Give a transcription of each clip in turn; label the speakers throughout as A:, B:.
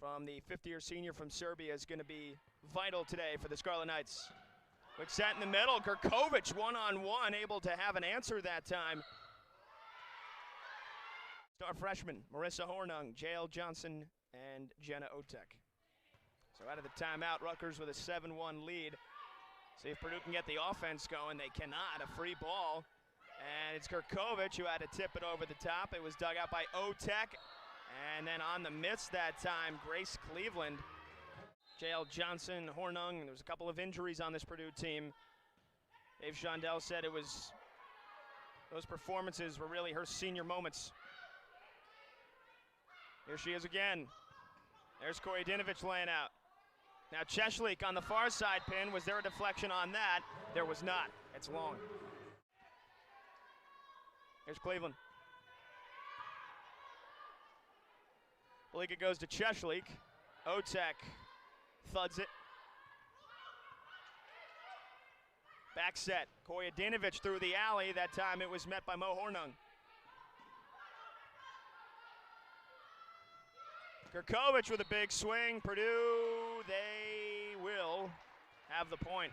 A: from the fifth-year senior from Serbia is going to be vital today for the Scarlet Knights. Quick set in the middle. Gurkovic one-on-one, able to have an answer that time. Star freshman Marissa Hornung, J.L. Johnson, and Jenna Otek. So out of the timeout, Rutgers with a 7-1 lead. See if Purdue can get the offense going. They cannot. A free ball. And it's Gurkovic who had to tip it over the top. It was dug out by Otek. And then on the miss that time, Grace Cleveland. J.L. Johnson, Hornung. There was a couple of injuries on this Purdue team. Dave Shondell said those performances were really her senior moments. Here she is again. There's Koyedinovich laying out. Now Cheshlik on the far side pin. Was there a deflection on that? There was not. It's long. Here's Cleveland. Balika goes to Cheshlik. Otek thuds it. Back set. Koyedinovich through the alley. That time it was met by Mo Hornung. Gurkovic with a big swing. Purdue, they will have the point.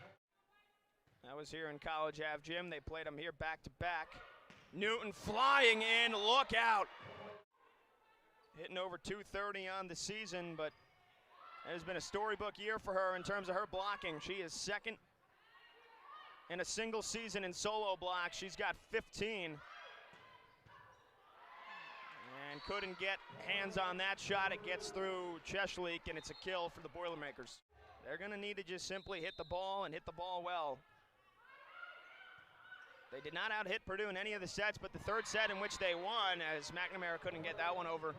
A: That was here in College Ave Gym. They played them here back-to-back. Newton flying in, look out. Hitting over 230 on the season, but it has been a storybook year for her in terms of her blocking. She is second in a single season in solo blocks. She's got 15. And couldn't get hands on that shot. It gets through Cheshlik, and it's a kill for the Boilermakers. They're going to need to just simply hit the ball and hit the ball well. They did not out-hit Purdue in any of the sets, but the third set in which they won, as McNamara couldn't get that one over.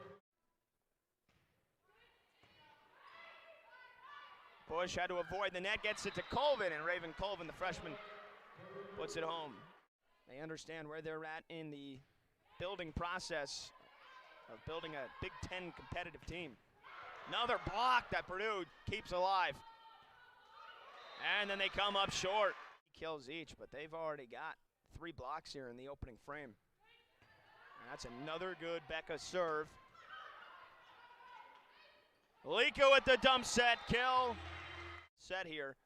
A: Bush had to avoid the net, gets it to Colvin, and Raven Colvin, the freshman, puts it home. They understand where they're at in the building process of building a Big Ten competitive team. Another block that Purdue keeps alive. And then they come up short. Kills each, but they've already got 3 blocks here in the opening frame. And that's another good Becca serve. Liko with the dump set, kill. Set here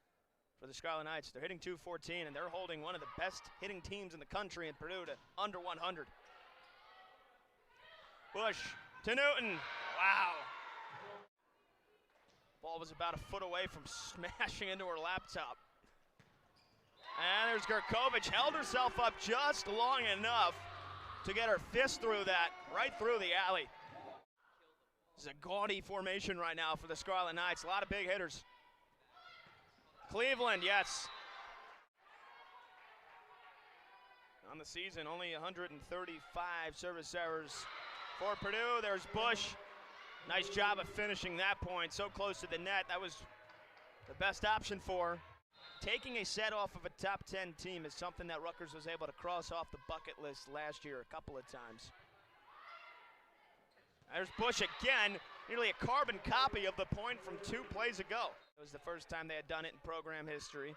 A: for the Scarlet Knights. They're hitting .214, and they're holding one of the best hitting teams in the country in Purdue to under 100. Bush to Newton. Wow. Ball was about a foot away from smashing into her laptop. And there's Gurkovic, held herself up just long enough to get her fist through that, right through the alley. This is a gaudy formation right now for the Scarlet Knights. A lot of big hitters. Cleveland, yes. On the season, only 135 service errors for Purdue. There's Bush. Nice job of finishing that point. So close to the net. That was the best option for her. Taking a set off of a top 10 team is something that Rutgers was able to cross off the bucket list last year a couple of times. There's Bush again, nearly a carbon copy of the point from 2 plays ago. It was the first time they had done it in program history.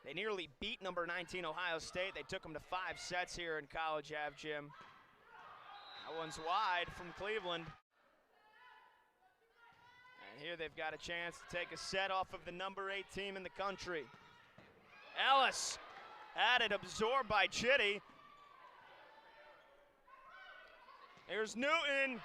A: They nearly beat number 19 Ohio State. They took them to 5 sets here in College Ave Gym. That one's wide from Cleveland. And here they've got a chance to take a set off of the number 8 team in the country. Ellis had it absorbed by Chitty. Here's Newton.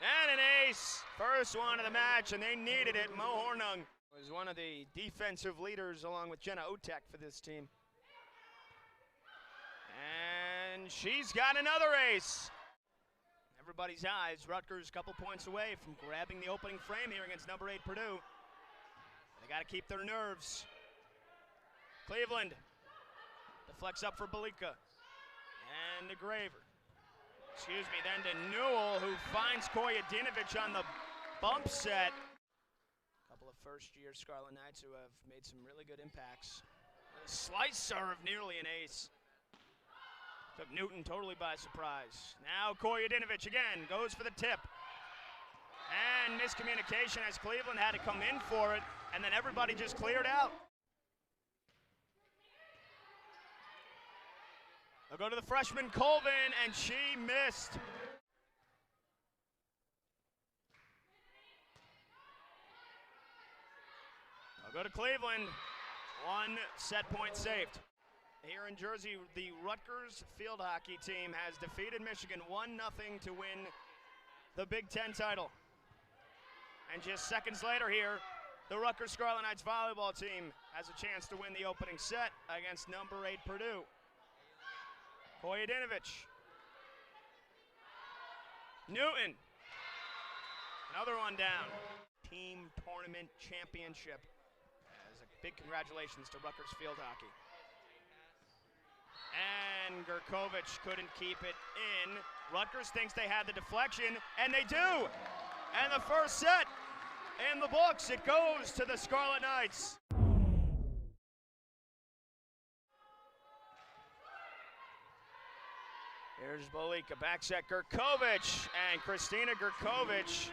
A: And an ace. First one of the match, and they needed it. Mo Hornung was one of the defensive leaders along with Jenna Otek for this team. And she's got another ace. Everybody's eyes. Rutgers a couple points away from grabbing the opening frame here against number 8 Purdue. They got to keep their nerves. Cleveland deflects up for Balika. And to Graver. Excuse me, then to Newell, who finds Koyedinovich on the bump set. A couple of first-year Scarlet Knights who have made some really good impacts. A slice serve, nearly an ace. Took Newton totally by surprise. Now Koyedinovich again goes for the tip. And miscommunication as Cleveland had to come in for it, and then everybody just cleared out. They'll go to the freshman Colvin, and she missed. They'll go to Cleveland. 1 set point saved. Here in Jersey, the Rutgers field hockey team has defeated Michigan 1-0 to win the Big Ten title. And just seconds later here, the Rutgers Scarlet Knights volleyball team has a chance to win the opening set against number 8 Purdue. Koyedinovich. Newton. Another one down. Team tournament championship. As a big congratulations to Rutgers field hockey. And Gurkovich couldn't keep it in. Rutgers thinks they had the deflection, and they do. And the first set in the books. It goes to the Scarlet Knights. Here's Bolika, back set Gurkovich, and Kristina Gurkovich.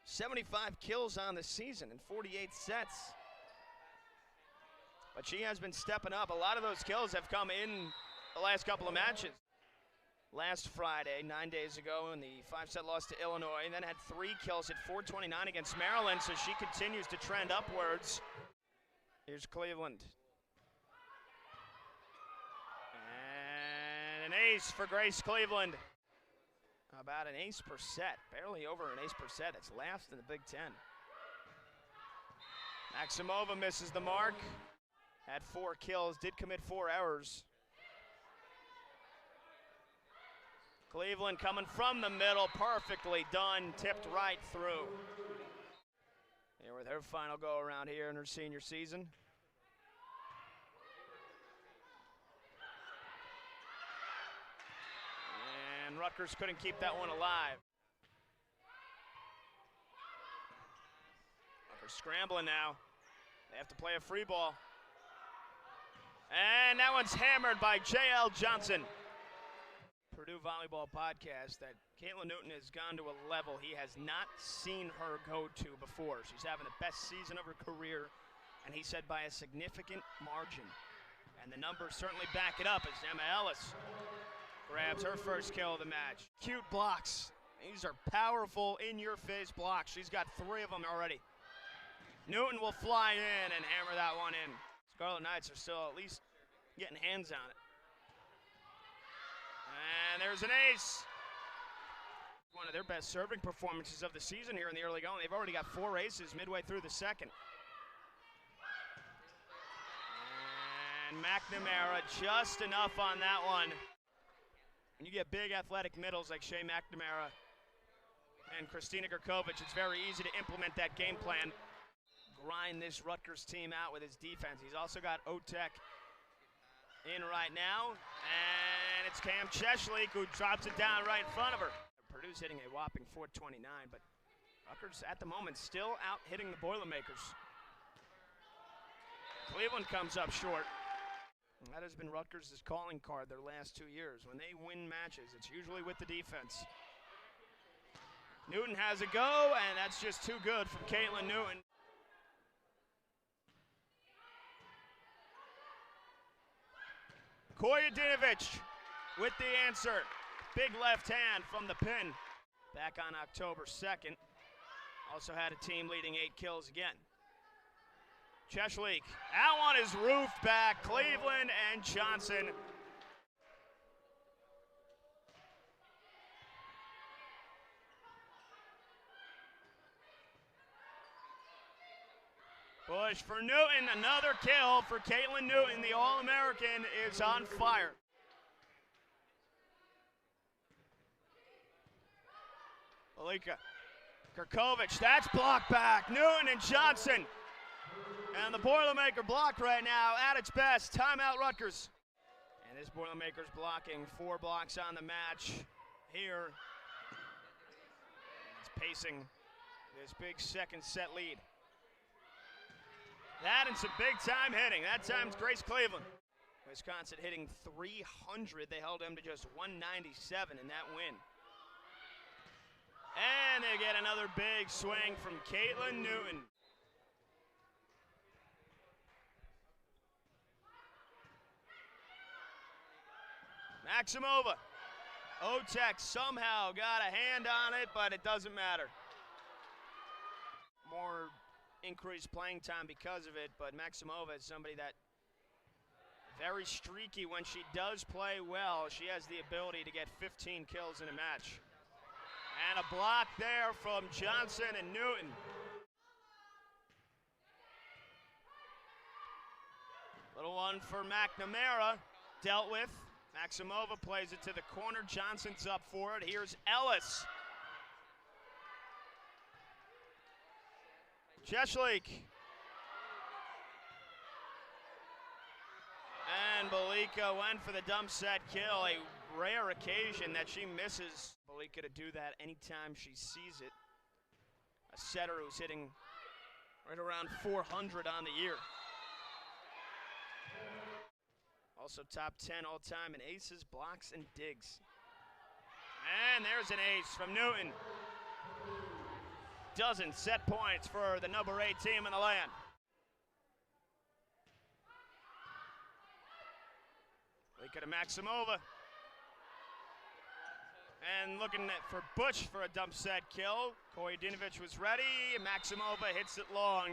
A: 75 kills on the season in 48 sets. But she has been stepping up. A lot of those kills have come in the last couple of matches. Last Friday, 9 days ago, in the 5-set loss to Illinois, and then had 3 kills at 4:29 against Maryland, so she continues to trend upwards. Here's Cleveland. And an ace for Grace Cleveland. About an ace per set, barely over an ace per set. It's last in the Big Ten. Maximova misses the mark. Had 4 kills, did commit 4 errors. Cleveland coming from the middle, perfectly done, tipped right through. Here with her final go around here in her senior season. And Rutgers couldn't keep that one alive. Rutgers scrambling now. They have to play a free ball. And that one's hammered by J.L. Johnson. Purdue Volleyball podcast that Caitlin Newton has gone to a level he has not seen her go to before. She's having the best season of her career, and he said by a significant margin. And the numbers certainly back it up as Emma Ellis grabs her first kill of the match. Cute blocks. These are powerful, in-your-face blocks. She's got 3 of them already. Newton will fly in and hammer that one in. Scarlet Knights are still at least getting hands on it. And there's an ace. One of their best serving performances of the season here in the early going. They've already got 4 aces midway through the second. And McNamara just enough on that one. When you get big athletic middles like Shea McNamara and Kristina Gurkovich, it's very easy to implement that game plan. Grind this Rutgers team out with his defense. He's also got Otek in right now, and it's Cam Cheshlik who drops it down right in front of her. Purdue's hitting a whopping 429, but Rutgers at the moment still out hitting the Boilermakers. Cleveland comes up short. And that has been Rutgers' calling card their last 2 years. When they win matches, it's usually with the defense. Newton has a go, and that's just too good from Caitlin Newton. Koyedinovich with the answer. Big left hand from the pin. Back on October 2nd. Also had a team leading 8 kills again. Cheshlik. That one is roofed back. Cleveland and Johnson. Push for Newton, another kill for Caitlin Newton. The All-American is on fire. Bolika, Gurkovich, that's blocked back. Newton and Johnson. And the Boilermaker block right now at its best. Timeout Rutgers. And this Boilermaker's blocking 4 blocks on the match here. It's pacing this big second set lead. That and some big-time hitting. That time's Grace Cleveland. Wisconsin hitting 300. They held them to just 197 in that win. And they get another big swing from Caitlin Newton. Maximova. Otek somehow got a hand on it, but it doesn't matter. More increased playing time because of it, but Maximova is somebody that very streaky when she does play well. She has the ability to get 15 kills in a match. And a block there from Johnson and Newton. Little one for McNamara, dealt with. Maximova plays it to the corner. Johnson's up for it. Here's Ellis. Cheshlik. And Belika went for the dump set kill. A rare occasion that she misses. Belika to do that anytime she sees it. A setter who's hitting right around 400 on the year. Also top 10 all-time in aces, blocks, and digs. And there's an ace from Newton. Dozen set points for the number 8 team in the land. Look at a Maximova. And looking for Butch for a dump set kill. Kojadinovic was ready. Maximova hits it long.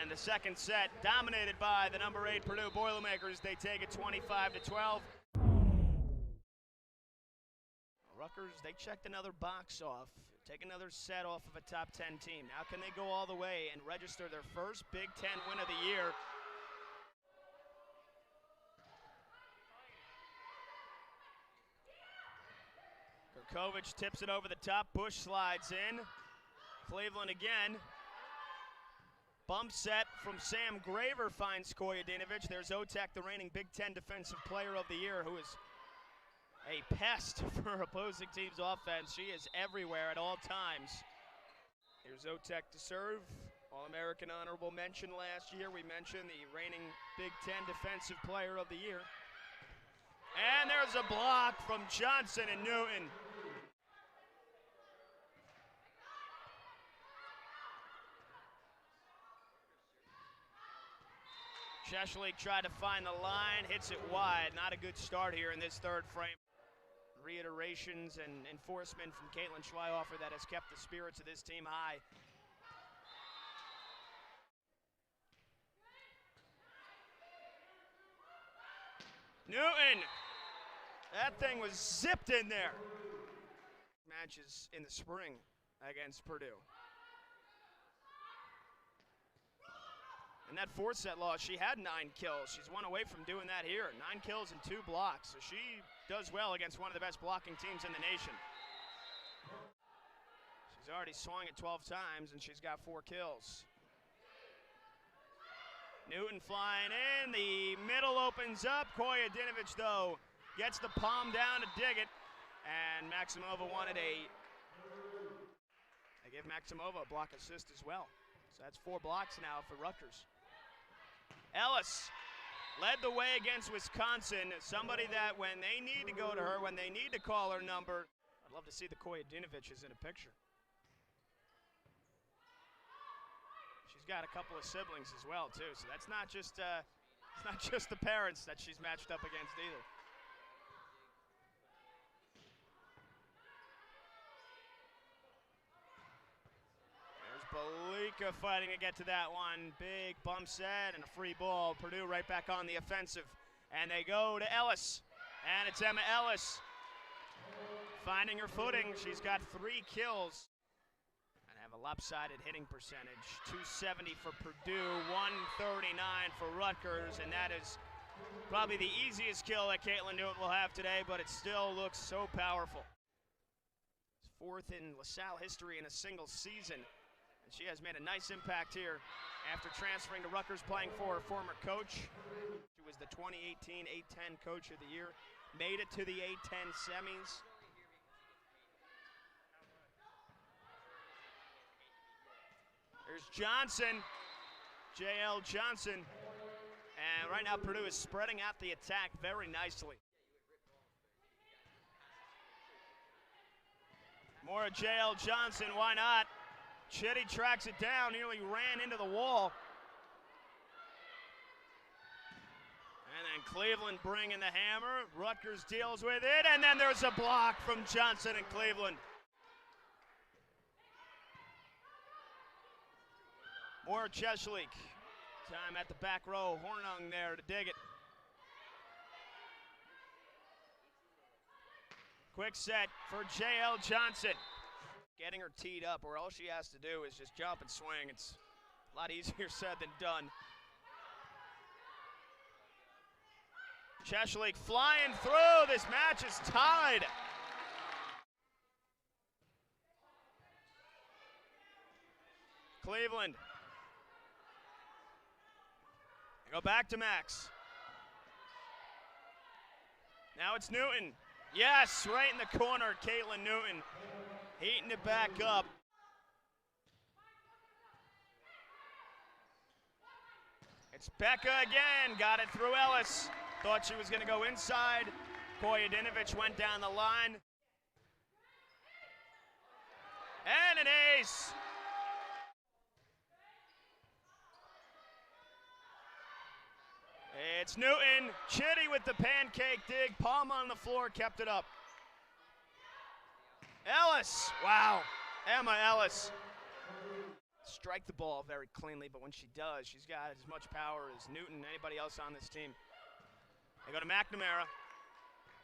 A: And the second set dominated by the number 8 Purdue Boilermakers. They take it 25-12. Rutgers, they checked another box off. Take another set off of a top 10 team. Now can they go all the way and register their first Big Ten win of the year? Kurkovich tips it over the top. Bush slides in. Cleveland again. Bump set from Sam Graver finds Kojadinovic. There's Otek, the reigning Big Ten Defensive Player of the Year, who is a pest for opposing teams' offense. She is everywhere at all times. Here's Otek to serve. All-American honorable mention last year. We mentioned the reigning Big Ten Defensive Player of the Year. And there's a block from Johnson and Newton. Cheshlik tried to find the line, hits it wide. Not a good start here in this third frame. Reiterations and enforcement from Caitlin Schleihofer that has kept the spirits of this team high. Newton! That thing was zipped in there. Matches in the spring against Purdue. In that 4-set loss, she had 9 kills. She's one away from doing that here. 9 kills and 2 blocks. So she does well against one of the best blocking teams in the nation. She's already swung it 12 times, and she's got 4 kills. Newton flying in. The middle opens up. Kojadinovic, though, gets the palm down to dig it. And Maximova wanted they give Maximova a block assist as well. So that's 4 blocks now for Rutgers. Ellis led the way against Wisconsin. Somebody that when they need to go to her, when they need to call her number, I'd love to see the Kojadinovics in a picture. She's got a couple of siblings as well too, so that's not just it's not just the parents that she's matched up against either. Belika fighting to get to that one. Big bump set and a free ball. Purdue right back on the offensive. And they go to Ellis. And it's Emma Ellis finding her footing. She's got 3 kills. And have a lopsided hitting percentage. 270 for Purdue, 139 for Rutgers. And that is probably the easiest kill that Caitlin Newton will have today, but it still looks so powerful. It's 4th in LaSalle history in a single season. She has made a nice impact here after transferring to Rutgers, playing for her former coach. She was the 2018 A-10 Coach of the Year, made it to the A-10 semis. There's Johnson, J.L. Johnson. And right now Purdue is spreading out the attack very nicely. More J.L. Johnson, why not? Chitty tracks it down, nearly ran into the wall. And And Cleveland bringing the hammer. Rutgers deals with it, and then there's a block from Johnson and Cleveland. More Cheshlik. Time at the back row. Hornung there to dig it. Quick set for J.L. Johnson. Getting her teed up, where all she has to do is just jump and swing. It's a lot easier said than done. Cheshlik flying through. This match is tied. Cleveland. They go back to Max. Now it's Newton. Yes, right in the corner, Caitlin Newton. Heating it back up. It's Becca again. Got it through Ellis. Thought she was going to go inside. Kojadinovich went down the line. And an ace. It's Newton. Chitty with the pancake dig. Palm on the floor, kept it up. Ellis. Wow. Emma Ellis. Strike the ball very cleanly, but when she does, she's got as much power as Newton, anybody else on this team. They go to McNamara.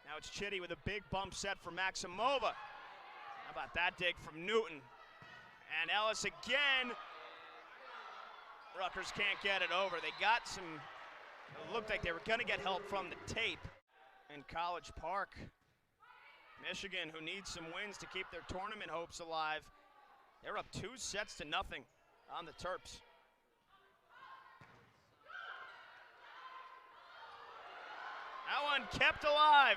A: Now it's Chitty with a big bump set for Maximova. How about that dig from Newton? And Ellis again. Rutgers can't get it over. They got some, it looked like they were going to get help from the tape in College Park. Michigan, who needs some wins to keep their tournament hopes alive. They're up 2-0 on the Terps. That one kept alive.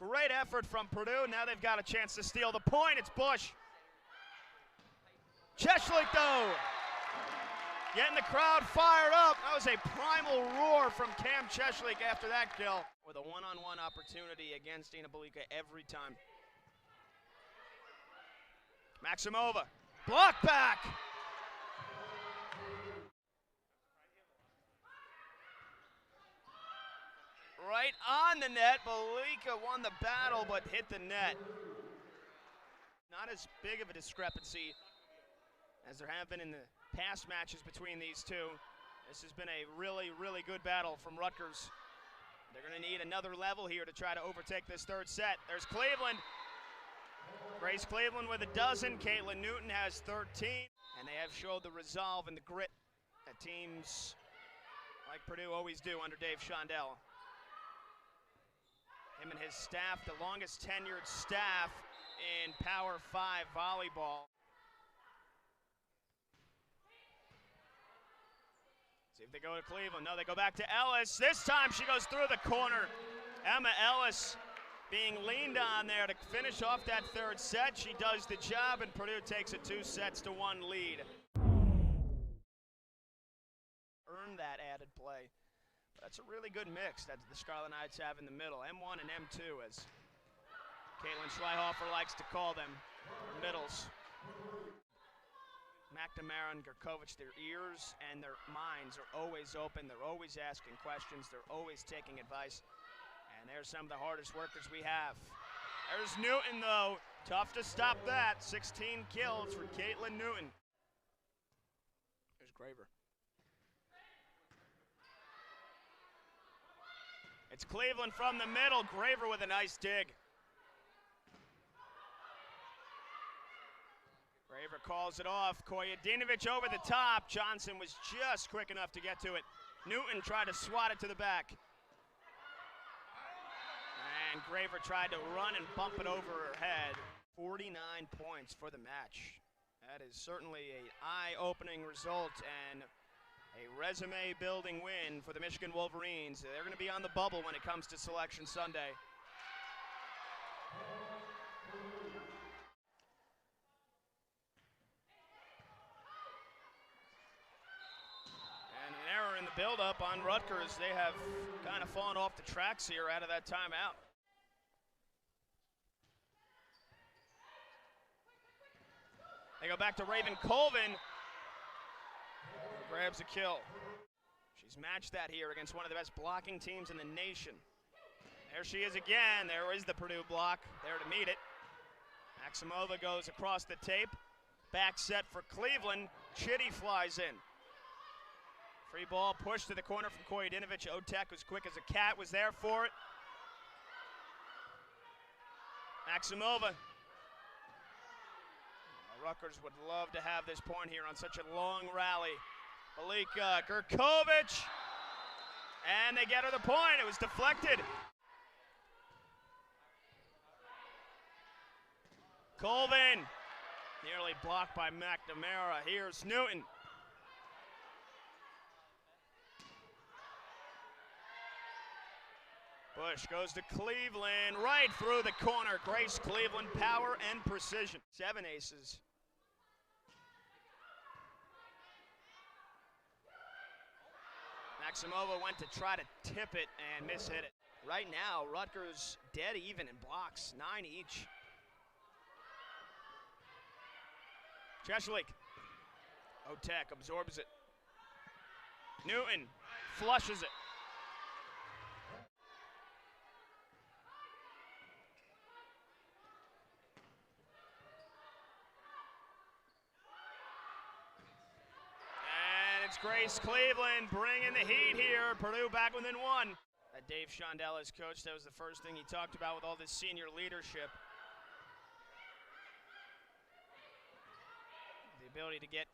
A: Great effort from Purdue. Now they've got a chance to steal the point. It's Bush. Cheshlik, though, getting the crowd fired up. That was a primal roar from Cam Cheshlik after that kill. With a one-on-one opportunity against Dina Belika every time. Maximova, block back. Right on the net. Belika won the battle but hit the net. Not as big of a discrepancy as there have been in the past matches between these two. This has been a really, really good battle from Rutgers. They're going to need another level here to try to overtake this third set. There's Cleveland. Grace Cleveland with a dozen. Caitlin Newton has 13. And they have showed the resolve and the grit that teams like Purdue always do under Dave Shondell. Him and his staff, the longest tenured staff in Power 5 volleyball. See if they go to Cleveland. No, they go back to Ellis. This time she goes through the corner. Emma Ellis being leaned on there to finish off that third set. She does the job, and Purdue takes a 2-1 lead. Earn that added play. That's a really good mix that the Scarlet Knights have in the middle. M1 and M2, as Caitlin Schleihofer likes to call them, middles. McNamara and Gurkovich, their ears and their minds are always open. They're always asking questions. They're always taking advice. And there's some of the hardest workers we have. There's Newton, though. Tough to stop that. 16 kills for Caitlin Newton. There's Graver. It's Cleveland from the middle. Graver with a nice dig. Graver calls it off. Kojadinovich over the top. Johnson was just quick enough to get to it. Newton tried to swat it to the back. And Graver tried to run and bump it over her head. 49 points for the match. That is certainly an eye-opening result and a resume-building win for the Michigan Wolverines. They're going to be on the bubble when it comes to Selection Sunday. And an error in the build-up on Rutgers. They have kind of fallen off the tracks here out of that timeout. They go back to Raven Colvin. Grabs a kill. She's matched that here against one of the best blocking teams in the nation. There she is again. There is the Purdue block there to meet it. Maximova goes across the tape. Back set for Cleveland. Chitty flies in. Free ball pushed to the corner from Koyedinovich. Otek, was quick as a cat, was there for it. Maximova. Rutgers would love to have this point here on such a long rally. Velika, Gurkovic, and they get her the point. It was deflected. Colvin, nearly blocked by McNamara. Here's Newton. Bush goes to Cleveland, right through the corner. Grace Cleveland, power and precision. 7 aces. Maximova went to try to tip it and mishit it. Right now, Rutgers dead even in blocks, 9 each. Cheshlik. Otek absorbs it. Newton flushes it. It's Grace Cleveland bringing the heat here. Purdue back within 1. Dave Shondell as coach, that was the first thing he talked about with all this senior leadership. The ability to get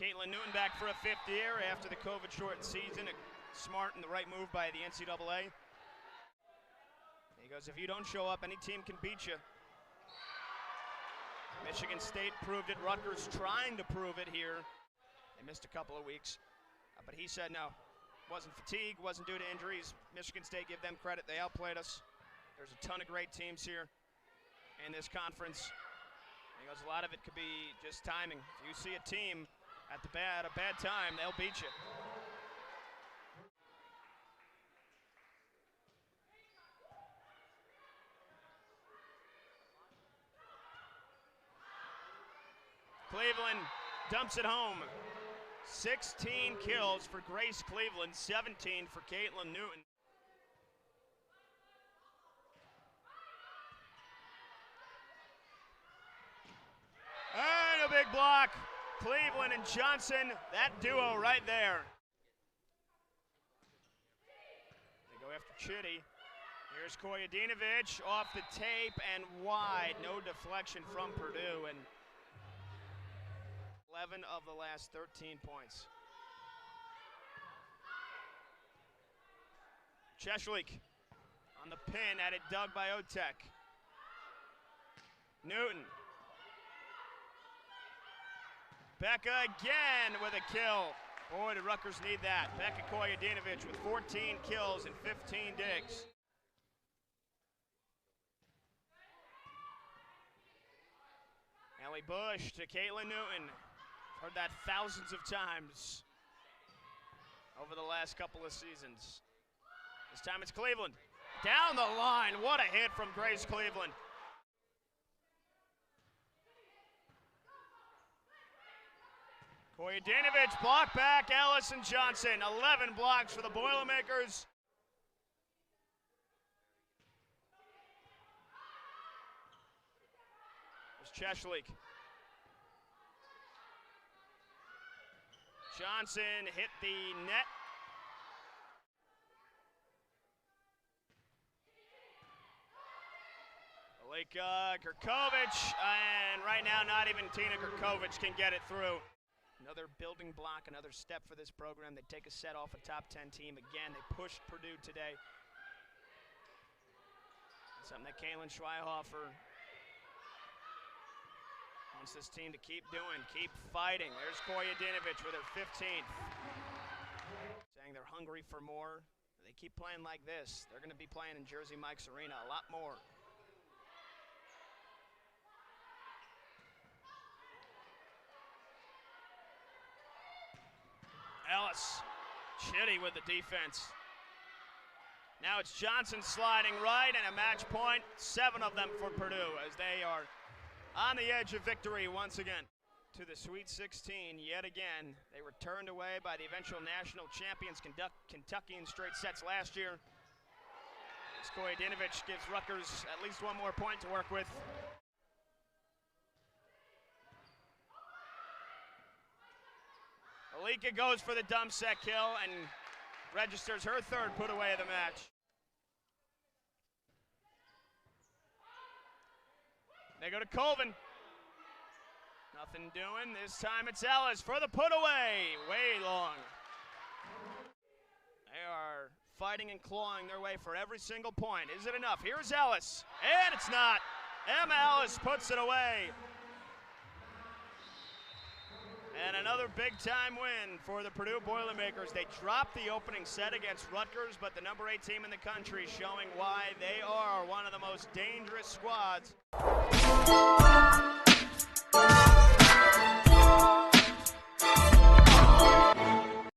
A: Caitlin Newton back for a 5th year after the COVID-shortened season. A smart and the right move by the NCAA. He goes, if you don't show up, any team can beat you. Michigan State proved it. Rutgers trying to prove it here. They missed a couple of weeks, but he said no. Wasn't fatigue, wasn't due to injuries. Michigan State, give them credit, they outplayed us. There's a ton of great teams here in this conference. He goes, a lot of it could be just timing. If you see a team at a bad time, they'll beat you. Cleveland dumps it home. 16 kills for Grace Cleveland, 17 for Caitlin Newton. And a big block. Cleveland and Johnson, that duo right there. They go after Chitty. Here's Koyedinovich off the tape and wide. No deflection from Purdue. And 11 of the last 13 points. Cheshlik on the pin, at it dug by Otek. Newton. Becca again with a kill. Boy, did Rutgers need that. Becca Koyedinovich with 14 kills and 15 digs. Ellie Bush to Caitlin Newton. Heard that thousands of times over the last couple of seasons. This time it's Cleveland. Down the line, what a hit from Grace Cleveland. Koyedinovich, block back, Allison Johnson. 11 blocks for the Boilermakers. There's Cheshlik. Johnson hit the net. Velika, Gurkovic, and right now not even Tina Gurkovic can get it through. Another building block, another step for this program. They take a set off a top 10 team. Again, they pushed Purdue today. Something that Kaylin Schweihofer wants this team to keep doing, keep fighting. There's Koyedinovich with her 15th. Saying they're hungry for more. They keep playing like this, they're going to be playing in Jersey Mike's Arena a lot more. Ellis, Chitty with the defense. Now it's Johnson sliding right and a match point. 7 of them for Purdue as they are on the edge of victory once again. to the Sweet 16 yet again. They were turned away by the eventual national champions Kentucky in straight sets last year. Stojanovic gives Rutgers at least one more point to work with. Alika goes for the dump set kill and registers her third put away of the match. They go to Colvin. Nothing doing. This time it's Ellis for the put away. Way long. They are fighting and clawing their way for every single point. Is it enough? Here's Ellis. And it's not. Emma Ellis puts it away. And another big-time win for the Purdue Boilermakers. They dropped the opening set against Rutgers, but the number 8 team in the country showing why they are one of the most dangerous squads.